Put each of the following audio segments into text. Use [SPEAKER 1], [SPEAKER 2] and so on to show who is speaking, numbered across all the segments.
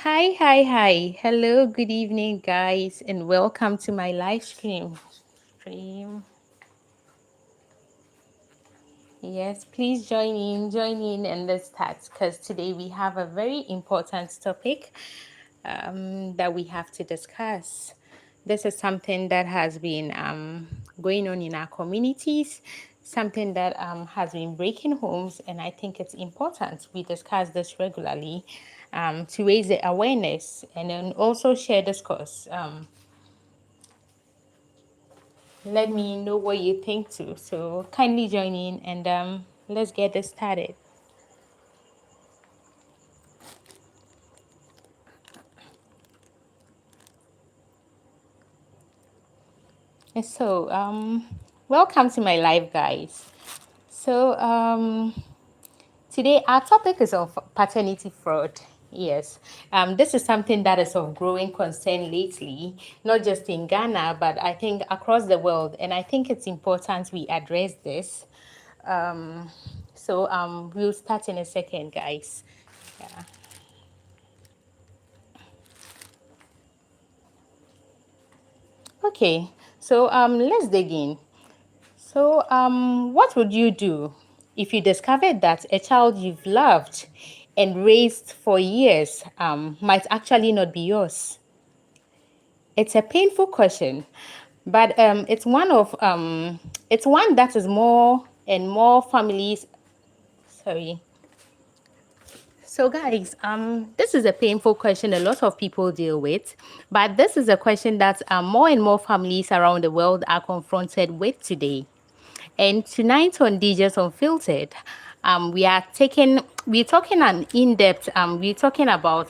[SPEAKER 1] Hi. Hello, good evening, guys, and welcome to my live stream. Yes, please join in, and let's start because today we have a very important topic that we have to discuss. This is something that has been going on in our communities, something that has been breaking homes, and I think it's important we discuss this regularly to raise the awareness and then also share discourse. Let me know what you think too. So kindly join in and let's get this started. And so, welcome to my live, guys. So, today our topic is of paternity fraud. Yes, this is something that is of growing concern lately, not just in Ghana, but I think across the world. And I think it's important we address this. Um, we'll start in a second, guys. Yeah. Okay, so let's dig in. So, what would you do if you discovered that a child you've loved and raised for years might actually not be yours? It's a painful question, but it's one that is more and more families. Sorry. So, guys, this is a painful question a lot of people deal with, but this is a question that more and more families around the world are confronted with today. And tonight on Dhijah's Unfiltered, we're talking an in-depth, we're talking about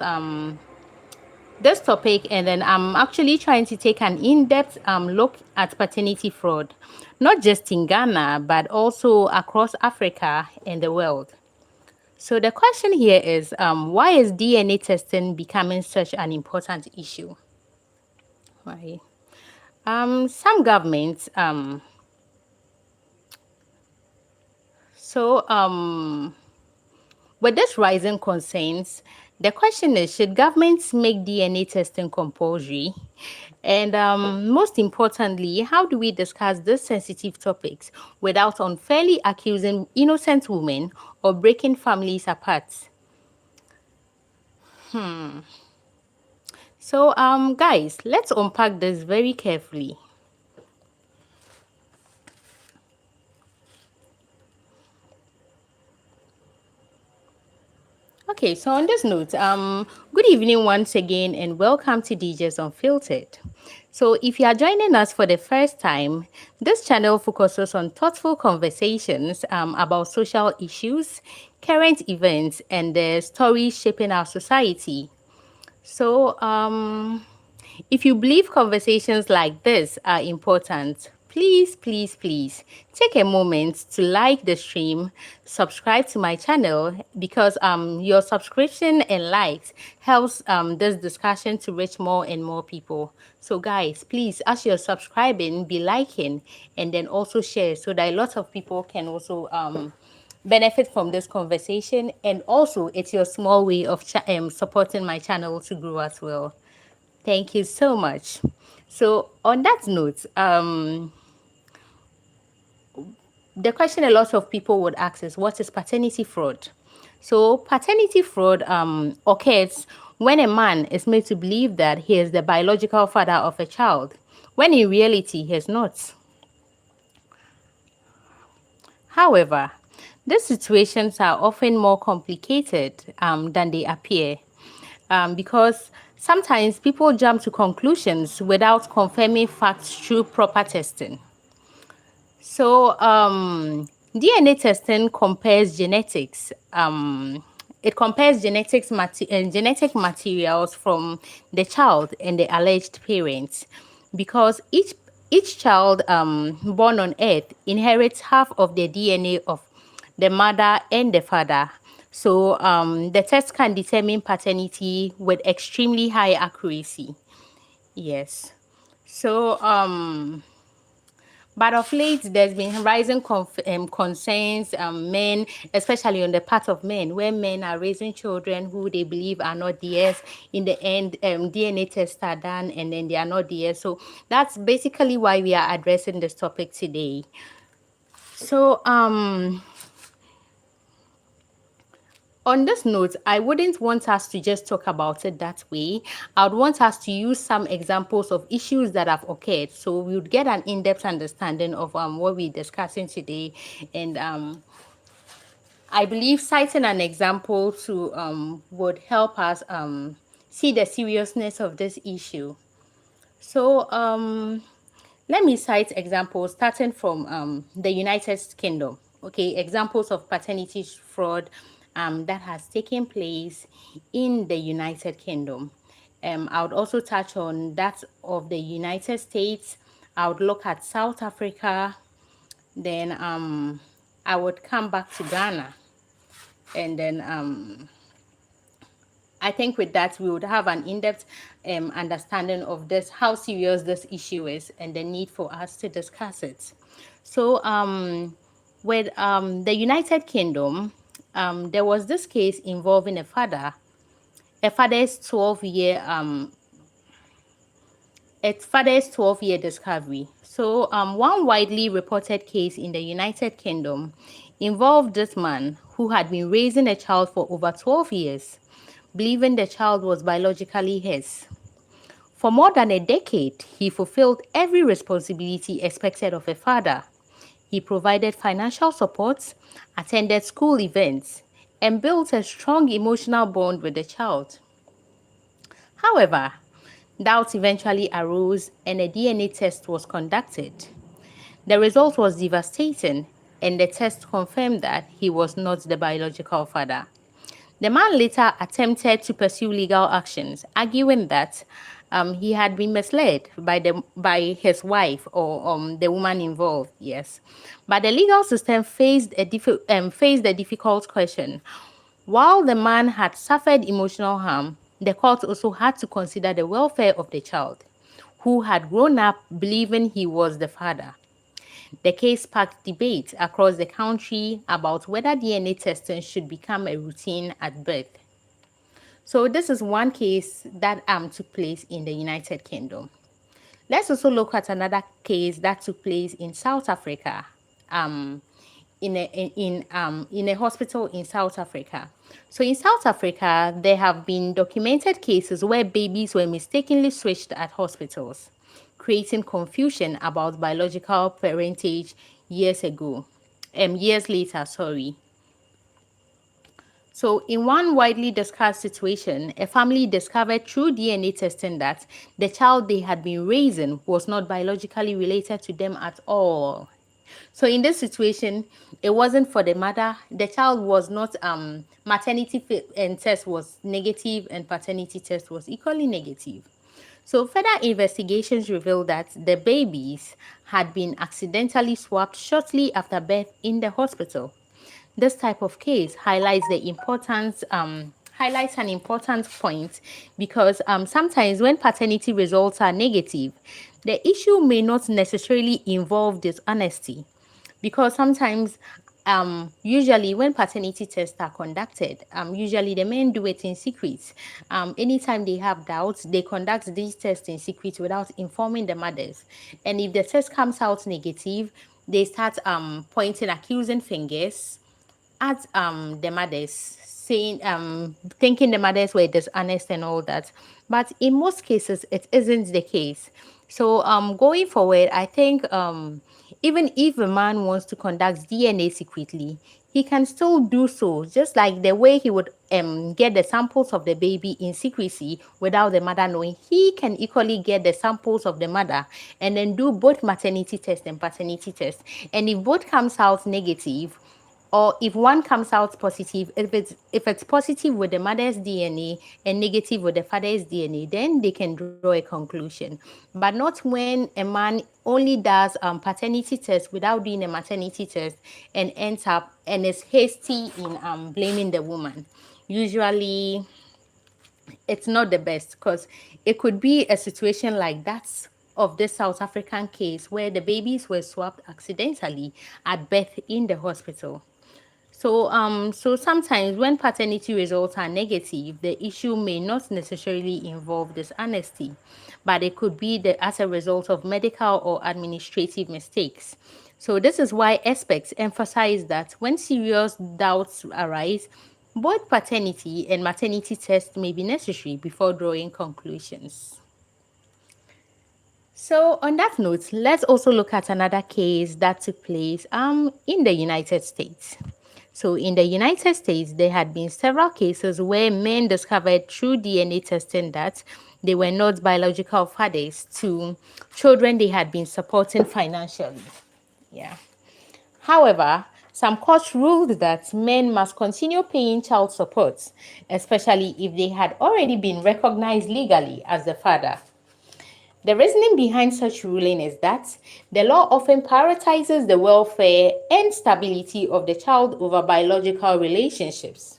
[SPEAKER 1] this topic, and then I'm actually trying to take an in-depth look at paternity fraud, not just in Ghana, but also across Africa and the world. So the question here is, why is DNA testing becoming such an important issue? Right. Some governments, so with this rising concerns, the question is, should governments make DNA testing compulsory? And most importantly, how do we discuss these sensitive topics without unfairly accusing innocent women or breaking families apart? So, guys, let's unpack this very carefully. Okay, so on this note, good evening once again and welcome to DJs Unfiltered. So if you are joining us for the first time, this channel focuses on thoughtful conversations about social issues, current events, and the stories shaping our society. So, if you believe conversations like this are important, please take a moment to like the stream, subscribe to my channel because your subscription and likes helps this discussion to reach more and more people. So guys, please, as you're subscribing, be liking and then also share so that a lot of people can also benefit from this conversation, and also it's your small way of supporting my channel to grow as well. Thank you so much. So on that note, the question a lot of people would ask is, what is paternity fraud? So paternity fraud occurs when a man is made to believe that he is the biological father of a child, when in reality he is not. However, these situations are often more complicated than they appear because sometimes people jump to conclusions without confirming facts through proper testing. So, DNA testing compares genetics. It compares genetic materials from the child and the alleged parents, because each child born on Earth inherits half of the DNA of the mother and the father. So, the test can determine paternity with extremely high accuracy. Yes. So, But of late, there's been rising concerns, men, especially on the part of men, where men are raising children who they believe are not theirs. In the end, DNA tests are done and then they are not theirs. So that's basically why we are addressing this topic today. So, on this note, I wouldn't want us to just talk about it that way. I would want us to use some examples of issues that have occurred, so we would get an in-depth understanding of what we're discussing today. And I believe citing an example to would help us see the seriousness of this issue. So let me cite examples starting from the United Kingdom. Okay, examples of paternity fraud that has taken place in the United Kingdom. I would also touch on that of the United States. I would look at South Africa. Then I would come back to Ghana. And then I think with that, we would have an in-depth understanding of this, how serious this issue is, and the need for us to discuss it. So, with the United Kingdom, there was this case involving a father's 12-year, discovery. So, one widely reported case in the United Kingdom involved this man who had been raising a child for over 12 years, believing the child was biologically his. For more than a decade, he fulfilled every responsibility expected of a father. He provided financial support, attended school events, and built a strong emotional bond with the child. However, doubts eventually arose and a DNA test was conducted. The result was devastating, and the test confirmed that he was not the biological father. The man later attempted to pursue legal actions, arguing that he had been misled by his wife or the woman involved. Yes, but the legal system faced a difficult question. While the man had suffered emotional harm, the court also had to consider the welfare of the child, who had grown up believing he was the father. The case sparked debate across the country about whether DNA testing should become a routine at birth. So this is one case that took place in the United Kingdom. Let's also look at another case that took place in South Africa, um, in a hospital in South Africa. So in South Africa, there have been documented cases where babies were mistakenly switched at hospitals, creating confusion about biological parentage years later, sorry. So, in one widely discussed situation, a family discovered through DNA testing that the child they had been raising was not biologically related to them at all. So, in this situation, it wasn't for the mother. The child was not, maternity and test was negative, and paternity test was equally negative. So, further investigations revealed that the babies had been accidentally swapped shortly after birth in the hospital. This type of case highlights an important point because sometimes when paternity results are negative, the issue may not necessarily involve dishonesty, because sometimes usually when paternity tests are conducted, usually the men do it in secret. Anytime they have doubts, they conduct these tests in secret without informing the mothers. And if the test comes out negative, they start pointing accusing fingers at the mothers, saying thinking the mothers were dishonest and all that. But in most cases it isn't the case. So going forward, I think even if a man wants to conduct DNA secretly, he can still do so, just like the way he would get the samples of the baby in secrecy without the mother knowing. He can equally get the samples of the mother and then do both maternity test and paternity test. And if both comes out negative, or if one comes out positive, if it's positive with the mother's DNA and negative with the father's DNA, then they can draw a conclusion. But not when a man only does paternity test without doing a maternity test and ends up and is hasty in blaming the woman. Usually, it's not the best, because it could be a situation like that of this South African case where the babies were swapped accidentally at birth in the hospital. So sometimes when paternity results are negative, the issue may not necessarily involve dishonesty, but it could be as a result of medical or administrative mistakes. So this is why experts emphasize that when serious doubts arise, both paternity and maternity tests may be necessary before drawing conclusions. So on that note, let's also look at another case that took place in the United States. So in the United States, there had been several cases where men discovered through DNA testing that they were not biological fathers to children they had been supporting financially. Yeah. However, some courts ruled that men must continue paying child support, especially if they had already been recognized legally as the father. The reasoning behind such ruling is that the law often prioritizes the welfare and stability of the child over biological relationships.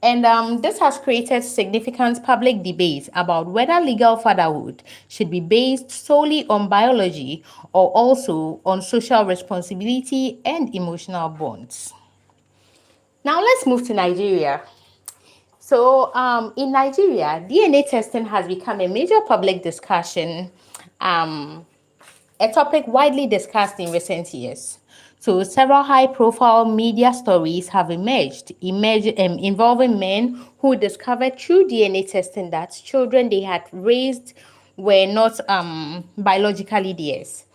[SPEAKER 1] And this has created significant public debate about whether legal fatherhood should be based solely on biology or also on social responsibility and emotional bonds. Now let's move to Nigeria. So in Nigeria, DNA testing has become a major public discussion, a topic widely discussed in recent years. So several high-profile media stories have emerged involving men who discovered through DNA testing that children they had raised were not biologically theirs.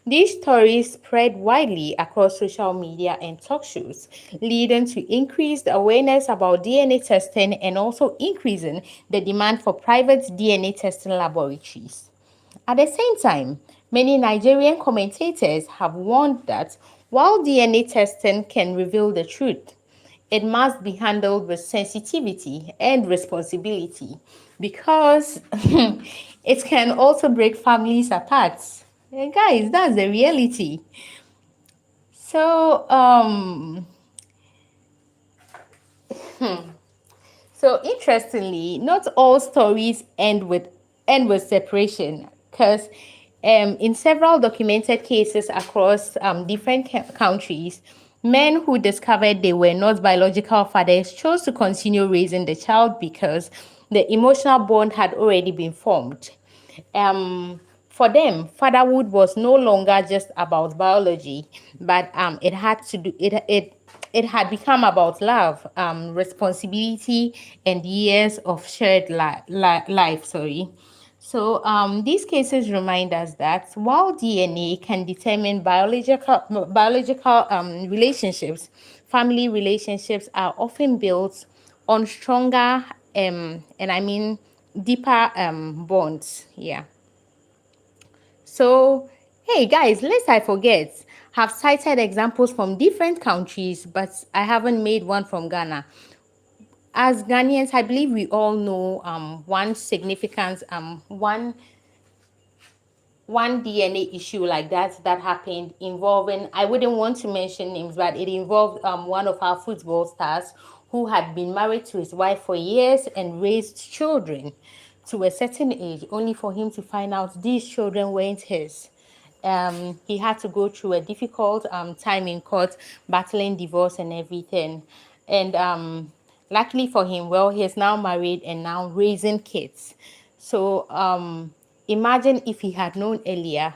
[SPEAKER 1] These stories spread widely across social media and talk shows, leading to increased awareness about DNA testing and also increasing the demand for private DNA testing laboratories. At the same time, many Nigerian commentators have warned that while DNA testing can reveal the truth, it must be handled with sensitivity and responsibility because it can also break families apart. Guys, that's the reality. So, so interestingly, not all stories end with separation, because in several documented cases across different countries, men who discovered they were not biological fathers chose to continue raising the child because the emotional bond had already been formed. For them, fatherhood was no longer just about biology, but it had become about love, responsibility, and years of shared life. Sorry. So these cases remind us that while DNA can determine biological relationships, family relationships are often built on stronger and I mean deeper bonds. Yeah. So, hey guys, lest I forget, have cited examples from different countries, but I haven't made one from Ghana. As Ghanaians, I believe we all know one significant one DNA issue like that happened involving, I wouldn't want to mention names, but it involved one of our football stars who had been married to his wife for years and raised children to a certain age, only for him to find out these children weren't his. He had to go through a difficult time in court, battling divorce and everything. And luckily for him, well, he's now married and now raising kids. So imagine if he had known earlier,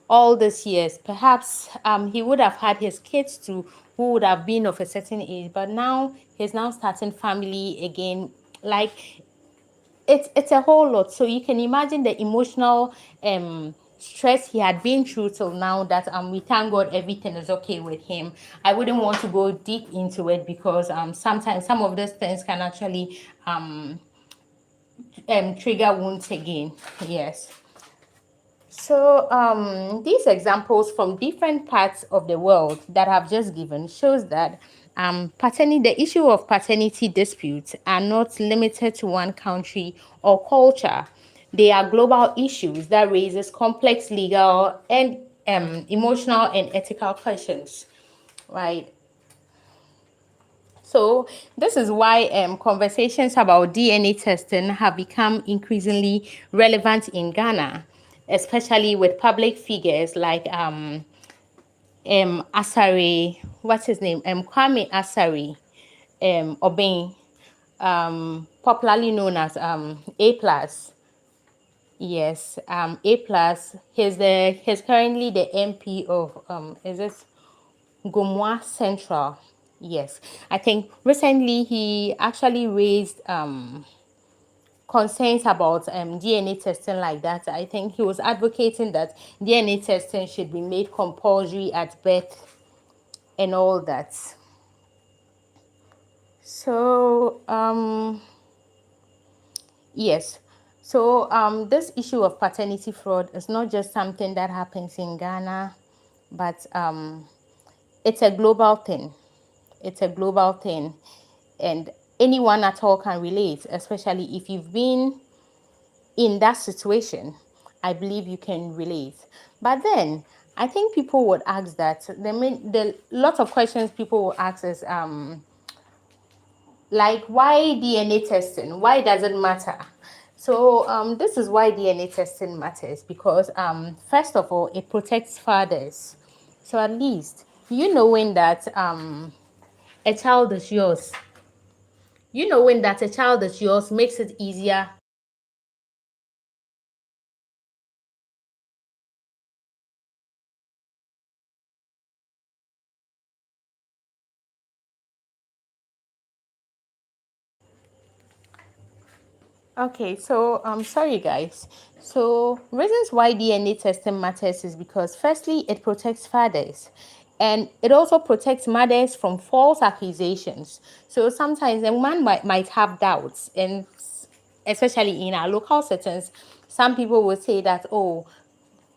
[SPEAKER 1] all these years, perhaps he would have had his kids too, who would have been of a certain age. But now he's now starting family again. Like it's a whole lot. So you can imagine the emotional stress he had been through till now that we thank God everything is okay with him. I wouldn't want to go deep into it because sometimes some of these things can actually trigger wounds again. Yes. So these examples from different parts of the world that I've just given shows that the issue of paternity disputes are not limited to one country or culture. They are global issues that raises complex legal and emotional and ethical questions, right? So this is why conversations about DNA testing have become increasingly relevant in Ghana. especially with public figures like Asari, what's his name? Kwame Asari, Obeng, popularly known as A plus. Yes, A plus. He's currently the MP of is this Gomwa Central? Yes, I think recently he actually raised concerns about DNA testing like that. I think he was advocating that DNA testing should be made compulsory at birth and all that. So yes. So this issue of paternity fraud is not just something that happens in Ghana, but it's a global thing. It's a global thing, and anyone at all can relate, especially if you've been in that situation. I believe you can relate. But then I think people would ask that the lot of questions people will ask is like, why DNA testing? Why does it matter? So this is why DNA testing matters, because first of all, it protects fathers. So at least you knowing that a child is yours, makes it easier. Okay, so sorry guys. So reasons why DNA testing matters is because firstly, it protects fathers, and it also protects mothers from false accusations. So sometimes a woman might have doubts, and especially in our local settings, some people will say that, oh,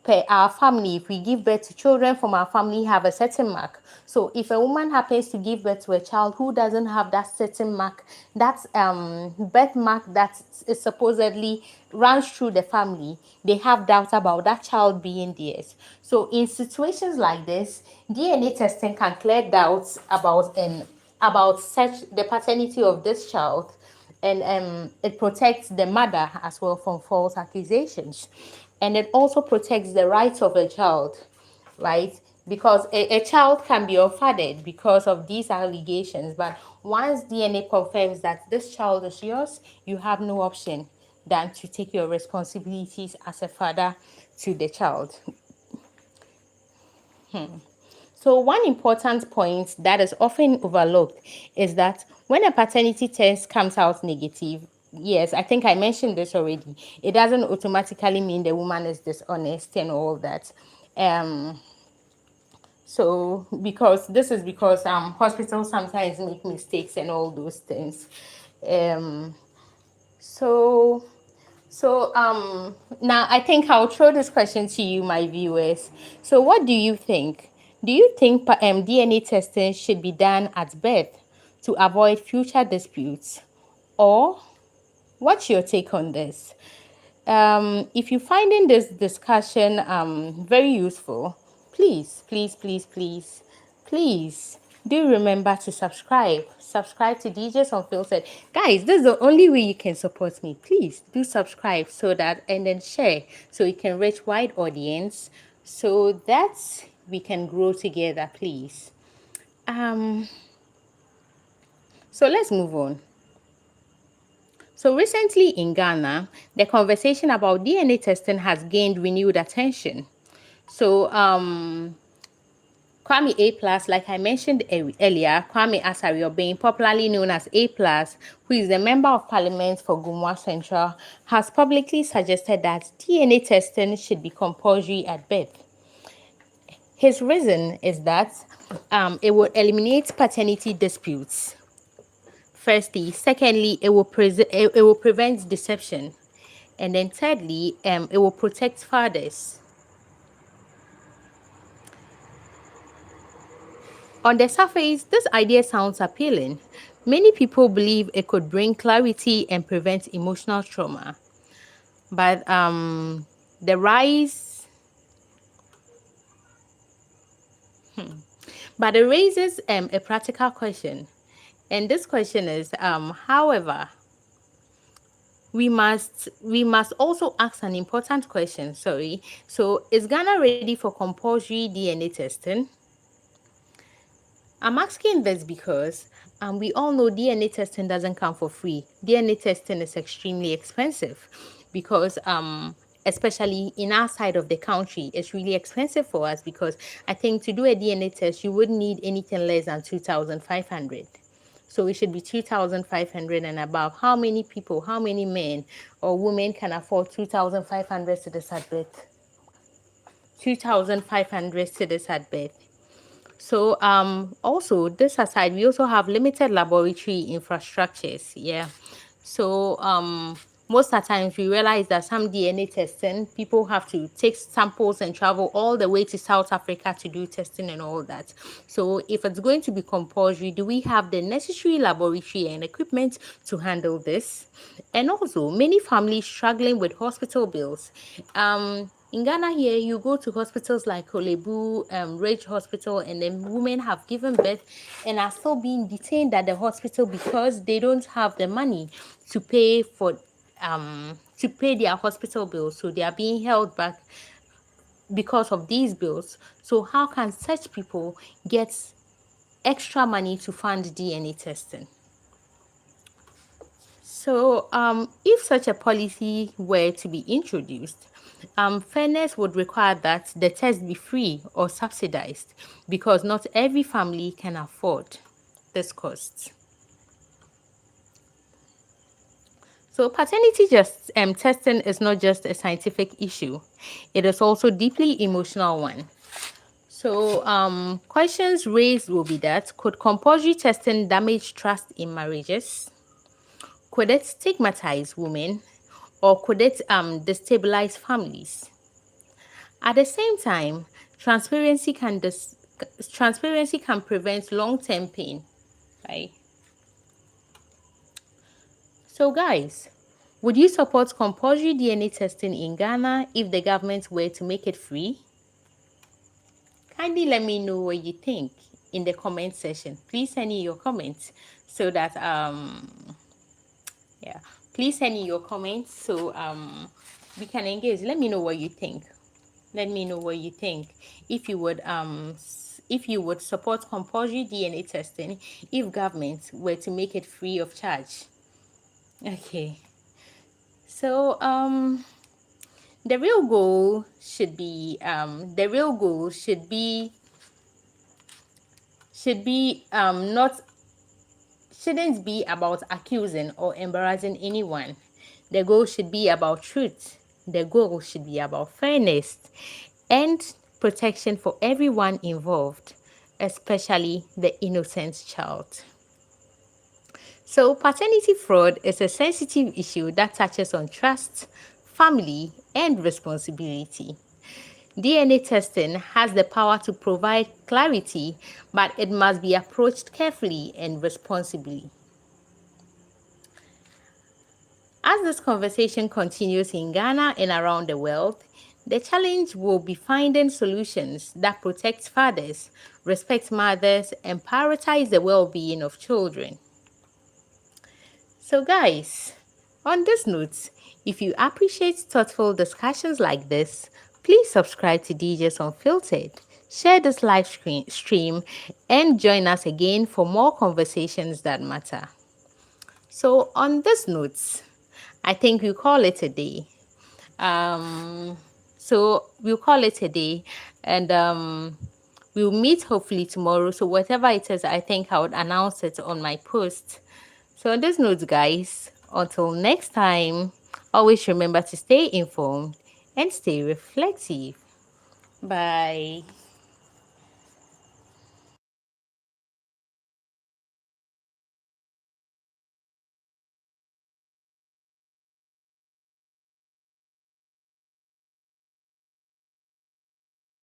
[SPEAKER 1] per our family, if we give birth to children from our family, have a certain mark. So if a woman happens to give birth to a child who doesn't have that certain mark, that's birth mark that is supposedly runs through the family, they have doubts about that child being theirs. So in situations like this, DNA testing can clear doubts about such the paternity of this child, and it protects the mother as well from false accusations, and it also protects the rights of a child, right? Because a child can be unfathered because of these allegations, but once DNA confirms that this child is yours, you have no option than to take your responsibilities as a father to the child. So one important point that is often overlooked is that when a paternity test comes out negative, yes, I think I mentioned this already, it doesn't automatically mean the woman is dishonest and all that. Um, so because hospitals sometimes make mistakes and all those things. Um, so now I think I'll throw this question to you, my viewers. So what do you think? Do you think DNA testing should be done at birth to avoid future disputes? Or what's your take on this? If you're finding this discussion very useful, please do remember to subscribe. Subscribe to DJs Unfiltered. Guys, this is the only way you can support me. Please do subscribe so that, and then share so it can reach wide audience so that we can grow together, please. Um, so let's move on. So recently in Ghana, the conversation about DNA testing has gained renewed attention. So Kwame A plus, like I mentioned earlier, Kwame Asari, being popularly known as A plus, who is the member of parliament for Gumwa Central, has publicly suggested that DNA testing should be compulsory at birth. His reason is that it will eliminate paternity disputes. Firstly, secondly, it will prevent deception, and then thirdly, it will protect fathers. On the surface, this idea sounds appealing. Many people believe it could bring clarity and prevent emotional trauma. But the rise, but it raises a practical question. And this question is, however, we must also ask an important question. Sorry. So, is Ghana ready for compulsory DNA testing? I'm asking this because we all know DNA testing doesn't come for free. DNA testing is extremely expensive because especially in our side of the country, it's really expensive for us because I think to do a DNA test, you wouldn't need anything less than 2,500. So it should be 2,500 and above. How many people, how many men or women can afford 2,500 to this at birth? 2,500 to this at birth. So also this aside, we also have limited laboratory infrastructures. Yeah. So most of the times we realize that some DNA testing, people have to take samples and travel all the way to South Africa to do testing and all that. So if it's going to be compulsory, do we have the necessary laboratory and equipment to handle this? And also many families struggling with hospital bills. In Ghana here, you go to hospitals like Kolebu, Ridge Hospital, and then women have given birth and are still being detained at the hospital because they don't have the money to pay for to pay their hospital bills. So they are being held back because of these bills. So how can such people get extra money to fund DNA testing? So, if such a policy were to be introduced, fairness would require that the test be free or subsidized because not every family can afford this cost. So, paternity testing is not just a scientific issue; it is also deeply emotional one. So, questions raised will be that could compulsory testing damage trust in marriages? Could it stigmatize women? Or could it destabilize families? At the same time, transparency can prevent long-term pain, right? So, guys, would you support compulsory DNA testing in Ghana if the government were to make it free? Kindly let me know what you think in the comment section. Please send in your comments so that yeah, please send in your comments so we can engage. Let me know what you think. Let me know what you think. If you would support compulsory DNA testing if governments were to make it free of charge. Okay. So the real goal should be not shouldn't be about accusing or embarrassing anyone. The goal should be about truth. The goal should be about fairness and protection for everyone involved, especially the innocent child. So, paternity fraud is a sensitive issue that touches on trust, family, and responsibility. DNA testing has the power to provide clarity, but it must be approached carefully and responsibly. As this conversation continues in Ghana and around the world, the challenge will be finding solutions that protect fathers, respect mothers, and prioritize the well-being of children. So guys, on this note, if you appreciate thoughtful discussions like this, please subscribe to DJ's Unfiltered, share this live stream, and join us again for more conversations that matter. So on this note, I think we'll call it a day. So we'll call it a day, and we'll meet hopefully tomorrow. So whatever it is, I think I would announce it on my post. So on this note, guys, until next time, always remember to stay informed and stay reflective. Bye.